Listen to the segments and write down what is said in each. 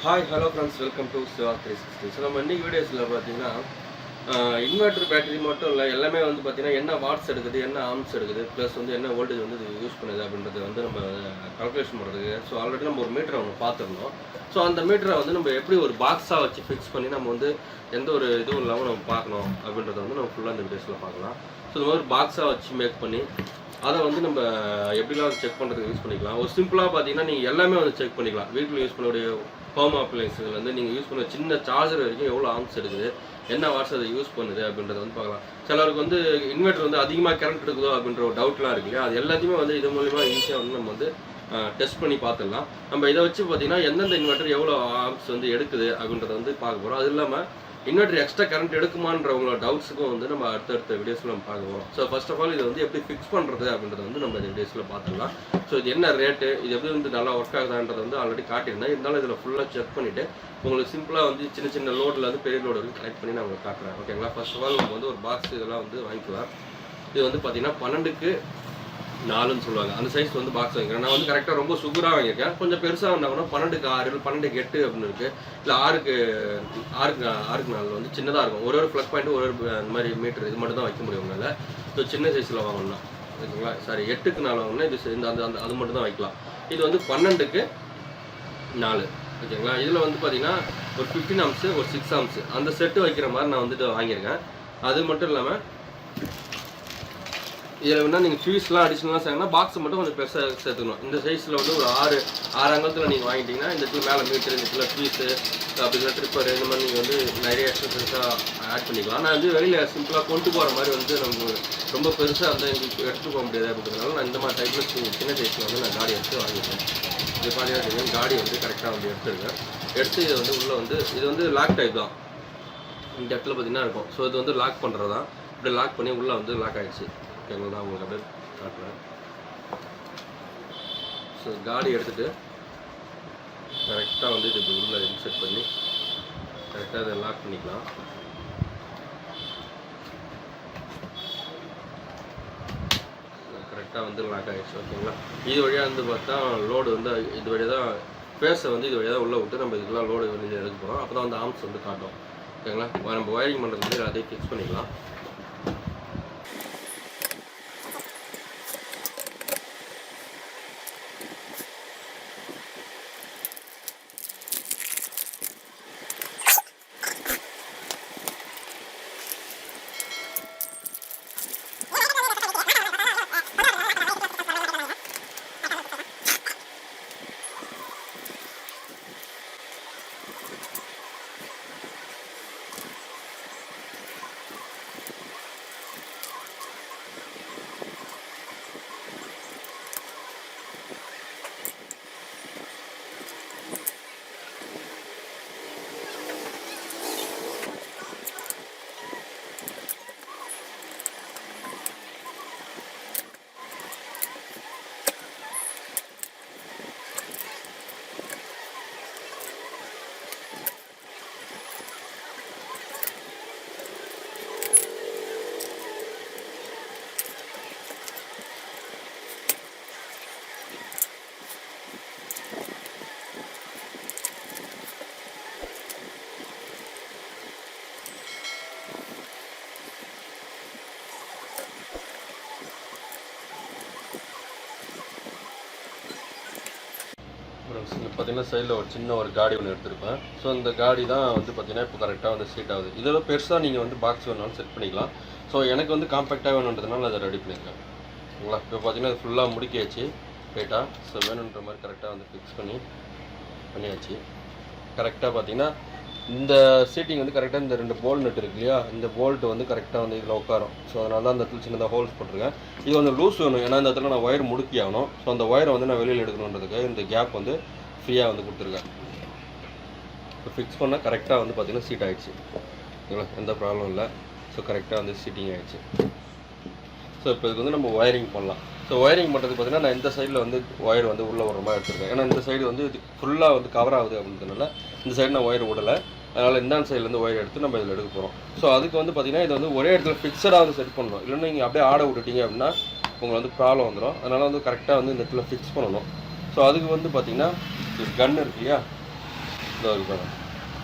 Hi hello friends, welcome to Siva 360. So நம்ம இன்றைக்கி வீடியோஸில் பார்த்தீங்கன்னா இன்வெர்டர் பேட்டரி மட்டும் இல்லை, எல்லாமே வந்து பார்த்தீங்கன்னா என்ன வாட்ஸ் எடுக்குது, என்ன ஆம்ஸ் எடுக்குது, ப்ளஸ் வந்து என்ன வோல்டேஜ் வந்து இது யூஸ் பண்ணுது அப்படின்றது வந்து நம்ம கால்குலேஷன் பண்ணுறதுக்கு. ஸோ ஆல்ரெடி நம்ம ஒரு மீட்டரை ஒன்று பார்த்துருந்தோம். ஸோ அந்த மீட்டரை வந்து நம்ம எப்படி ஒரு பாக்ஸாக வச்சு ஃபிக்ஸ் பண்ணி நம்ம வந்து எந்த ஒரு இதுவும் இல்லாமல் நம்ம பார்க்கணும் அப்படின்றத வந்து நம்ம ஃபுல்லாக இந்த வீடியோஸில் பார்க்கலாம். ஸோ இந்த மாதிரி பாக்ஸாக வச்சு மேக் பண்ணி அதை வந்து நம்ம எப்படிலாம் செக் பண்ணுறதுக்கு யூஸ் பண்ணிக்கலாம். ஒரு சிம்பிளாக பார்த்தீங்கன்னா நீங்கள் எல்லாமே வந்து செக் பண்ணிக்கலாம். வீட்டில் யூஸ் பண்ணக்கூடிய ஹோம் அப்ளைன்ஸுகள் வந்து நீங்கள் யூஸ் பண்ண சின்ன சார்ஜர் வரைக்கும் எவ்வளோ ஆம்ஸ் எடுக்குது, என்ன வாட்ஸ் அதை யூஸ் பண்ணுது அப்படின்றத வந்து பார்க்கலாம். சிலருக்கு வந்து இன்வெர்டர் வந்து அதிகமாக கரண்ட் எடுக்குதோ அப்படின்ற ஒரு டவுட்லாம் இருக்கு இல்லையா, அது எல்லாத்தையுமே வந்து இது மூலிமா ஈஸியாக வந்து நம்ம வந்து டெஸ்ட் பண்ணி பார்த்துடலாம். நம்ம இதை வச்சு பார்த்தீங்கன்னா எந்தெந்த இன்வெர்டர் எவ்வளோ ஆம்ஸ் வந்து எடுக்குது அப்படின்றத வந்து பார்க்க போகிறோம். அது இல்லாமல் இன்வெர்டர் எக்ஸ்ட்ரா கரண்ட் எடுக்குமான்றவங்களோட டவுட்ஸுக்கும் வந்து நம்ம அடுத்தடுத்த வீடியோஸில் நம்ம பார்க்க போகிறோம். ஸோ ஃபர்ஸ்ட் ஆஃப் ஆல் இது வந்து எப்படி ஃபிக்ஸ் பண்ணுறது அப்படின்றத வந்து நம்ம இந்த வீடியோஸில் பார்த்துக்கலாம். ஸோ இது என்ன ரேட்டு, இது எப்படி வந்து நல்லா ஒர்க் ஆகுதான்றது வந்து ஆல்ரெடி காட்டியிருந்தேன். இருந்தாலும் இதில் ஃபுல்லாக செக் பண்ணிவிட்டு உங்களுக்கு சிம்பிளாக வந்து சின்ன சின்ன லோடில் வந்து பெரிய லோடு வந்து கனெக்ட் பண்ணி நான் உங்களுக்கு காட்டுறேன். ஓகேங்களா? ஃபர்ஸ்ட் ஆஃப் ஆல் நம்ம வந்து ஒரு பாக்ஸ் இதெல்லாம் வந்து வாங்கிக்கலாம். இது வந்து பார்த்தீங்கன்னா 12க்கு 4ன்னு சொல்லுவாங்க. அந்த சைஸ் வந்து பாக்ஸ் வாங்கிக்கிறேன். நான் வந்து கரெக்டாக ரொம்ப சுகராக வாங்கியிருக்கேன். கொஞ்சம் பெருசாக வந்தால் கூட 12க்கு 6 12க்கு 8 அப்படின்னு இருக்குது. இல்லை 6க்கு 4 வந்து சின்னதாக இருக்கும். ஒரு ப்ளக் பாயிண்ட் ஒரு அந்த மாதிரி மீட்டர் இது மட்டும் தான் வைக்க முடியும் உங்களால். ஸோ சின்ன சைஸில் வாங்கணும்னா ஓகேங்களா. சாரி 8க்கு 4 வாங்கினா இது இந்த அந்த அது மட்டும் தான் வைக்கலாம். இது வந்து 12க்கு 4 ஓகேங்களா. இதில் வந்து பார்த்தீங்கன்னா ஒரு 15 ஆம்ஸு ஒரு 6 ஆம்ஸு அந்த செட்டு வைக்கிற மாதிரி நான் வந்துட்டு வாங்கியிருக்கேன். அது மட்டும் இல்லாமல் இதில் வேணால் நீங்கள் ஃபியூஸ்லாம் அடிஷ்னலாக சேர்க்கணும். பாக்ஸை மட்டும் கொஞ்சம் பெருசாக சேர்த்துக்கணும். இந்த சைஸில் வந்து ஒரு 6 அங்கலத்தில் நீங்கள் வாங்கிட்டீங்கன்னா இந்த இடத்துல மேலே மீட்டர், இந்த இடத்துல ஃபியூஸு, அப்படின்னா ட்ரிப்பர், இந்த மாதிரி நீங்கள் வந்து நிறைய எக்ஸ்ட்ரா பெருசாக ஆட் பண்ணிக்கலாம். நான் வந்து வெளியில் சிம்பிளாக கொண்டு போகிற மாதிரி வந்து நம்ம ரொம்ப பெருசாக வந்து எங்களுக்கு எடுத்துகிட்டு போக முடியாது அப்படின்றதுனால நான் இந்த மாதிரி டைப்பில் சின்ன சைஸில் வந்து நான் காடி எடுத்து வாங்கிட்டேன். இது பார்த்தீங்கன்னா காடி வந்து கரெக்டாக வந்து எடுத்துருக்கேன். எடுத்து இதை வந்து உள்ளே வந்து இது வந்து லாக் டைப் தான். இந்த இடத்துல பார்த்தீங்கன்னா இருக்கும். ஸோ இது வந்து லாக் பண்ணுறது தான். இப்படி லாக் பண்ணி உள்ளே வந்து லாக் ஆகிடுச்சு. ஓகேங்களா, நான் உங்களுக்கு அப்படியே காட்டுறேன். ஸோ காடி எடுத்துகிட்டு கரெக்டாக வந்து இது உள்ளே இன்செர்ட் பண்ணி கரெக்டாக இதை லாக் பண்ணிக்கலாம். கரெக்டாக வந்து லாக் ஆகிடுச்சு. ஓகேங்களா, இது வழியாக வந்து பார்த்தா லோடு வந்து இது வழியாக தான் ஃபேஸை வந்து இது வழியாக தான் உள்ளே விட்டு நம்ம இதுக்கெல்லாம் லோடு வெளியில் எடுக்க போகிறோம். அப்போ தான் வந்து ஆம்ஸ் வந்து காட்டும். ஓகேங்களா, நம்ம ஒயரிங் பண்ணுறது வந்து அதே ஃபிக்ஸ் பண்ணிக்கலாம். பார்த்தீங்கன்னா சைடில் ஒரு சின்ன ஒரு காடி ஒன்று எடுத்திருப்பேன். ஸோ அந்த காடி தான் வந்து பார்த்தீங்கன்னா இப்போ கரெக்டாக வந்து சீட் ஆகுது. இதெல்லாம் பெருசாக நீங்கள் வந்து பாக்ஸ் வேணாலும் செட் பண்ணிக்கலாம். ஸோ எனக்கு வந்து காம்பேக்டாக வேணுன்றதுனால அதை ரெடி பண்ணியிருக்கேன். ஓகேங்களா, இப்போ பார்த்தீங்கன்னா அது ஃபுல்லாக முடிக்காச்சு ரைட்டாக. ஸோ வேணுன்ற மாதிரி கரெக்டாக வந்து ஃபிக்ஸ் பண்ணியாச்சு. கரெக்டாக பார்த்தீங்கன்னா இந்த சீட்டிங் வந்து கரெக்டாக இந்த 2 போல்ட் நட்டு இருக்கு இல்லையா, இந்த போல்ட் வந்து கரெக்டாக வந்து இதில் உட்காரும். ஸோ அதனால தான் அந்த இடத்துல சின்னதாக ஹோல்ஸ் போட்டிருக்கேன். இது வந்து லூஸ் வேணும், ஏன்னா இந்த இடத்துல நான் ஒயர் முடுக்கி ஆகணும். ஸோ அந்த ஒயரை வந்து நான் வெளியில் எடுக்கணுன்றதுக்கு இந்த கேப் வந்து ஃப்ரீயாக வந்து கொடுத்துருக்கேன். இப்போ ஃபிக்ஸ் பண்ணால் கரெக்டாக வந்து பார்த்திங்கன்னா சீட் ஆகிடுச்சு. ஓகேங்களா, எந்த ப்ராப்ளம் இல்லை. ஸோ கரெக்டாக வந்து சீட்டிங் ஆகிடுச்சு. ஸோ இப்போ இதுக்கு வந்து நம்ம ஒயரிங் பண்ணலாம். ஸோ ஒயரிங் பண்ணுறது பார்த்திங்கன்னா நான் இந்த சைடில் வந்து ஒயர் வந்து உள்ளே வர மாதிரி எடுத்துருக்கேன். ஏன்னா இந்த சைடு வந்து இது ஃபுல்லாக வந்து கவர் ஆகுது அப்படின்றதுனால இந்த சைடு நான் ஒயர் விடலை. அதனால் இந்த சைட்லேருந்து ஒயர் எடுத்து நம்ம இதில் எடுக்க போகிறோம். ஸோ அதுக்கு வந்து பார்த்திங்கன்னா இது வந்து ஒரே இடத்துல ஃபிக்ஸடாக வந்து செட் பண்ணணும். இல்லைன்னா நீங்கள் அப்படியே ஆட விட்டுட்டீங்க அப்படின்னா உங்களுக்கு வந்து ப்ராப்ளம் வந்துடும். அதனால் வந்து கரெக்டாக வந்து இந்த இடத்துல ஃபிக்ஸ் பண்ணணும். ஸோ அதுக்கு வந்து பார்த்திங்கன்னா கன் இருக்கு இல்லையா, இதோ இருக்காங்க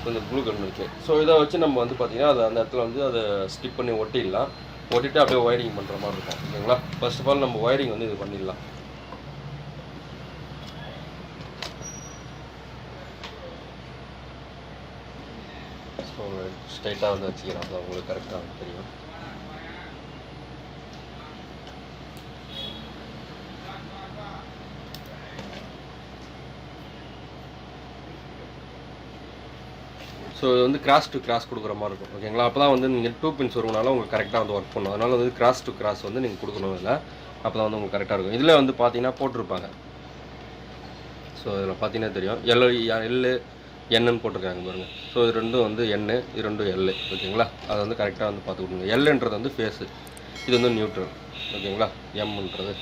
கொஞ்சம் ப்ளூ கலர் இருக்குது. ஸோ இதை வச்சு நம்ம வந்து பார்த்திங்கன்னா அதை அந்த இடத்துல வந்து அதை ஸ்டிப் பண்ணி ஒட்டிடலாம். ஒட்டிட்டு அப்படியே ஒயரிங் பண்ணுற மாதிரி இருக்கும். ஓகேங்களா? ஃபர்ஸ்ட் ஆஃப் ஆல் நம்ம ஒயரிங் வந்து இது பண்ணிடலாம். ஸோ ஸ்ட்ரைட்டாக வந்து வச்சுக்கிறேன், அது உங்களுக்கு கரெக்டாக தெரியும். ஸோ இது வந்து கிராஸ் டு கிராஸ் கொடுக்குற மாதிரி இருக்கும். ஓகேங்களா? அப்போ தான் வந்து நீங்கள் 2 பின்ஸ் வருவனால உங்களுக்கு கரெக்டாக வந்து ஒர்க் பண்ணணும். அதனால் வந்து கிராஸ் டு கிராஸ் வந்து நீங்கள் கொடுக்கணும். இதில் அப்போ தான் வந்து உங்களுக்கு கரெக்டாக இருக்கும். இதில் வந்து பார்த்தீங்கன்னா போட்டிருப்பாங்க. ஸோ இதில் பார்த்தீங்கன்னா தெரியும், எல் என்னன்னு போட்டிருக்காங்க பாருங்கள். ஸோ இது ரெண்டும் வந்து எண்ணு, இது ரெண்டும் எல். ஓகேங்களா? அதை வந்து கரெக்டாக வந்து பார்த்து கொடுங்க. எல்ன்றது வந்து ஃபேஸு, இது வந்து நியூட்ரல். ஓகேங்களா? எம்ன்றது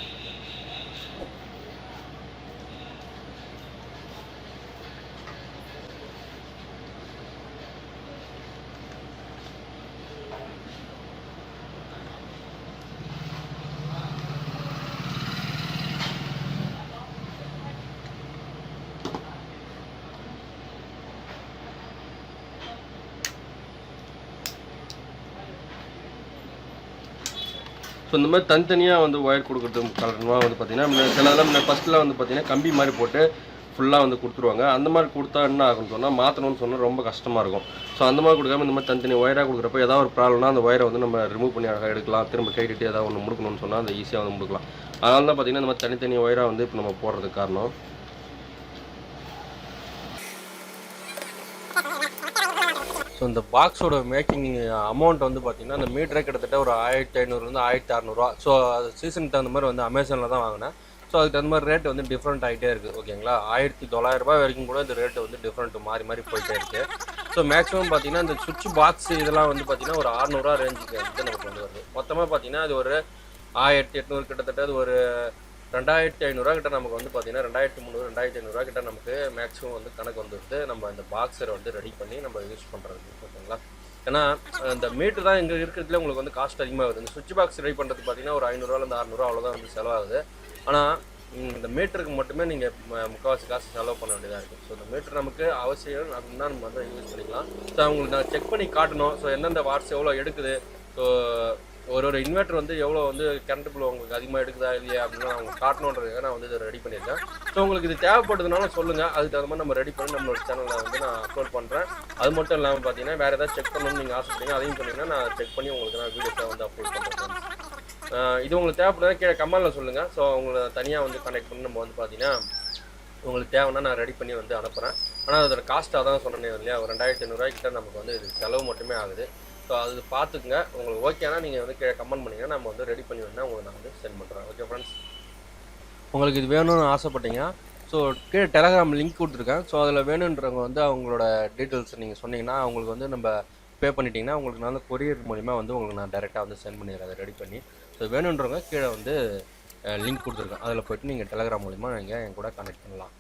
ஸோ இந்த மாதிரி தனித்தனியாக வந்து ஒயர் கொடுக்குறது காரணமாக வந்து பார்த்திங்கன்னா சிலதெல்லாம் ஃபஸ்ட்டில் வந்து பார்த்திங்கன்னா கம்பி மாதிரி போட்டு ஃபுல்லாக வந்து கொடுத்துருவாங்க. அந்த மாதிரி கொடுத்தா என்ன ஆகும்னு சொன்னால், மாற்றணும்னு சொன்னால் ரொம்ப கஷ்டமாக இருக்கும். ஸோ அந்த மாதிரி கொடுக்காம இந்த மாதிரி தனித்தனி ஒயராக கொடுக்குறப்ப ஏதாவது ஒரு ப்ராப்ளம்னா அந்த ஒயரை வந்து நம்ம ரிமூவ் பண்ணி அழகாக எடுக்கலாம். திரும்ப கைட்டு ஏதாவது ஒன்று முடுக்கணும்னு சொன்னால் அந்த ஈஸியாக வந்து முடுக்கலாம். அதனால தான் பார்த்திங்கன்னா இந்த மாதிரி தனித்தனி ஒயராக வந்து இப்போ நம்ம போடுறதுக்கு காரணம். ஸோ இந்த பாக்ஸோட மேக்கிங் அமௌண்ட் வந்து பார்த்திங்கன்னா அந்த மீட்டரே கிட்டத்தட்ட ஒரு 1500 1600 ஸோ அது சீசனுக்கு தகுந்த மாதிரி வந்து அமேசானில் தான் வாங்கினேன். ஸோ அதுக்கு தகுந்த மாதிரி ரேட் வந்து டிஃப்ரெண்ட் ஆகிட்டே இருக்குது. ஓகேங்களா? 1900 வரைக்கும் கூட இந்த ரேட்டு வந்து டிஃப்ரெண்ட் மாறி மாறி போயிட்டே இருக்குது. ஸோ மேக்ஸிமம் பார்த்திங்கன்னா இந்த சுவிட்ச் பாக்ஸ் இதெல்லாம் வந்து பார்த்திங்கன்னா ஒரு 600 ரேஞ்சுக்கு வந்து நமக்கு வந்து வருது. மொத்தமாக பார்த்திங்கன்னா அது ஒரு 1800 கிட்டத்தட்ட அது ஒரு 2500 கிட்ட நமக்கு வந்து பார்த்திங்கன்னா 2300 2500 கிட்ட நமக்கு மேக்ஸிமம் வந்து கணக்கு வந்துடுது நம்ம இந்த பாக்ஸரை வந்து ரெடி பண்ணி நம்ம யூஸ் பண்ணுறது. ஓகேங்களா? ஏன்னா இந்த மீட்ரு தான் இங்கே இருக்கிறதுல உங்களுக்கு வந்து காஸ்ட் அதிகமாக வருது. இந்த சுவிட்ச் பாக்ஸ் ரெடி பண்ணுறதுக்கு பார்த்திங்கன்னா ஒரு 500 600 அவ்வளோதான் வந்து செலவாகுது. ஆனால் இந்த மீட்டருக்கு மட்டுமே நீங்கள் முக்கால்வாசி காசு செலவு பண்ண வேண்டியதாக இருக்குது. ஸோ இந்த மீட்ரு நமக்கு அவசியம் அப்படின்னா நம்ம வந்து யூஸ் பண்ணிக்கலாம். ஸோ அவங்களுக்கு நான் செக் பண்ணி காட்டணும். ஸோ எந்தெந்த வாட்ஸ் எவ்வளோ எடுக்குது, ஸோ ஒரு இன்வெர்ட்டர் வந்து எவ்வளோ வந்து கரண்ட் பில் உங்களுக்கு அதிகமாக எடுக்குதா இல்லையா அப்படின்னு அவங்க காட்டணுன்றதுக்காக நான் வந்து இதை ரெடி பண்ணியிருக்கேன். ஸோ உங்களுக்கு இது தேவைப்படுதுனால சொல்லுங்கள், அதுக்கு தகுந்த மாதிரி நம்ம ரெடி பண்ணி நம்மளோட சேனலில் வந்து நான் அப்லோட் பண்ணுறேன். அது மட்டும் இல்லாமல் பார்த்தீங்கன்னா வேறு ஏதாவது செக் பண்ணணும்னு நீங்கள் ஆசைப்பட்டீங்க அதையும் சொன்னீங்கன்னா நான் செக் பண்ணி உங்களுக்கு நான் வீடியோஸை வந்து அப்லோட் பண்ணுறேன். இது உங்களுக்கு தேவைப்படுறதா கீழே கமெண்ட்டில் சொல்லுங்கள். ஸோ உங்களை தனியாக வந்து கனெக்ட் பண்ணி நம்ம வந்து பார்த்தீங்கன்னா உங்களுக்கு தேவைன்னா நான் ரெடி பண்ணி வந்து அனுப்புகிறேன். ஆனால் அதோட காஸ்ட்டாக தான் சொன்னேன் இல்லையா, ஒரு 2500 கிட்ட நமக்கு வந்து இது செலவு மட்டுமே ஆகுது. ஸோ அது பார்த்துக்குங்க. உங்களுக்கு ஓகேனா நீங்கள் வந்து கீழே கமெண்ட் பண்ணிங்கன்னா நம்ம வந்து ரெடி பண்ணி வேணால் உங்களுக்கு நான் வந்து சென்ட் பண்ணுறேன். ஓகே ஃப்ரெண்ட்ஸ், உங்களுக்கு இது வேணும்னு ஆசைப்பட்டீங்க ஸோ கீழே டெலகிராம் லிங்க் கொடுத்துருக்கேன். ஸோ அதில் வேணுன்றவங்க வந்து அவங்களோட டீட்டெயில்ஸ் நீங்கள் சொன்னீங்கன்னா அவங்களுக்கு வந்து நம்ம பே பண்ணிட்டீங்கன்னா உங்களுக்கு நான் வந்து கொரியர் மூலிமா வந்து உங்களுக்கு நான் டேரெக்டாக வந்து சென்ட் பண்ணிடுறேன் அதை ரெடி பண்ணி. ஸோ வேணுன்றவங்க கீழே வந்து லிங்க் கொடுத்துருக்கேன், அதில் போய்ட்டு நீங்கள் டெலகிராம் மூலிமா நீங்கள் என் கூட கனெக்ட் பண்ணலாம்.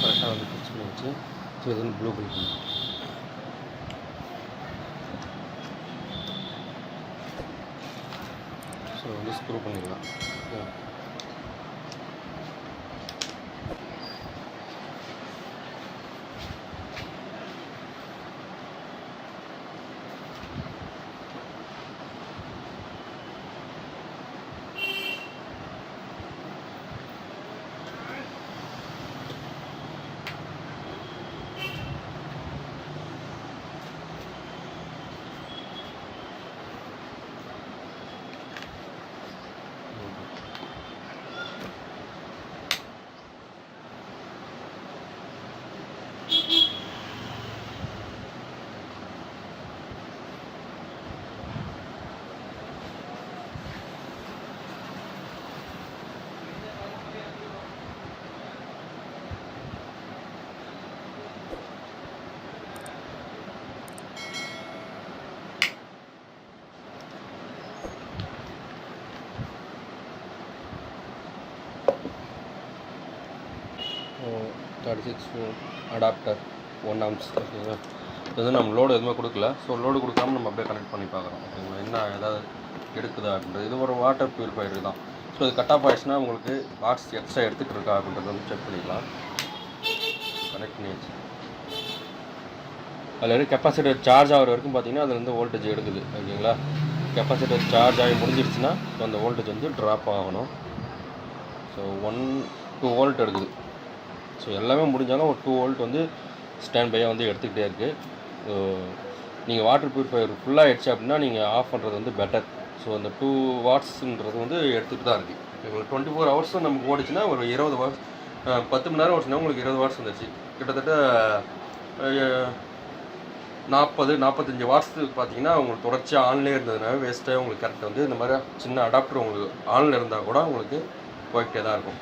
கரெக்டாக வந்து ஃபிக்ஸ் பண்ணி வச்சு ஸோ இது வந்து ப்ளூ பில் ஸோ வந்து ஸ்க்ரூ பண்ணிடலாம். அடாப்டர் 1 ஆம்ஸ் ஓகேங்களா. இது வந்து நம்ம லோடு எதுவுமே கொடுக்கல. ஸோ லோடு கொடுக்காம நம்ம அப்படியே கனெக்ட் பண்ணி பார்க்குறோம் ஓகேங்களா. என்ன ஏதாவது எடுக்குதா அப்படின்றது. இது ஒரு வாட்டர் ப்யூரிஃபையர் தான். ஸோ இது கட் ஆஃப் ஆகிடுச்சுன்னா உங்களுக்கு வாட்ஸ் எக்ஸ்ட்ரா எடுத்துகிட்டு இருக்கா அப்படின்றத வந்து செக் பண்ணிக்கலாம். கனெக்ட் பண்ணி வச்சு அதில் கெப்பாசிட்டர் சார்ஜ் ஆகிற வரைக்கும் பார்த்தீங்கன்னா அதில் வந்து வோல்டேஜ் எடுக்குது ஓகேங்களா. கெப்பாசிட்டர் சார்ஜ் ஆகி முடிஞ்சிருச்சுன்னா அந்த வோல்டேஜ் வந்து ட்ராப் ஆகணும். ஸோ 2 வோல்ட் எடுக்குது. ஸோ எல்லாமே முடிஞ்சாலும் ஒரு 2 வோல்ட் வந்து ஸ்டாண்ட் பையாக வந்து எடுத்துக்கிட்டே இருக்குது. ஸோ நீங்கள் வாட்டர் ப்யூரிஃபையர் ஃபுல்லாக ஆகிடுச்சு அப்படின்னா நீங்கள் ஆஃப் பண்ணுறது வந்து பெட்டர். ஸோ அந்த 2 வாட்ஸுன்றது வந்து எடுத்துகிட்டு தான் இருக்குது. உங்களுக்கு 24 ஹவர்ஸும் நமக்கு ஓடிச்சுன்னா ஒரு 20 வாட்ஸ் 10 மணி நேரம் ஓடிச்சுன்னா உங்களுக்கு 20 வாட்ஸ் வந்துச்சு. கிட்டத்தட்ட 40-45 வாட்ஸுக்கு பார்த்தீங்கன்னா உங்களுக்கு தொடர்ச்சியாக ஆன்லேயே இருந்ததுனால வேஸ்ட்டாக உங்களுக்கு கரெக்ட் வந்து இந்த மாதிரி சின்ன அடாப்டர் உங்களுக்கு ஆனில் இருந்தால் கூட உங்களுக்கு போய்கிட்டே தான் இருக்கும்.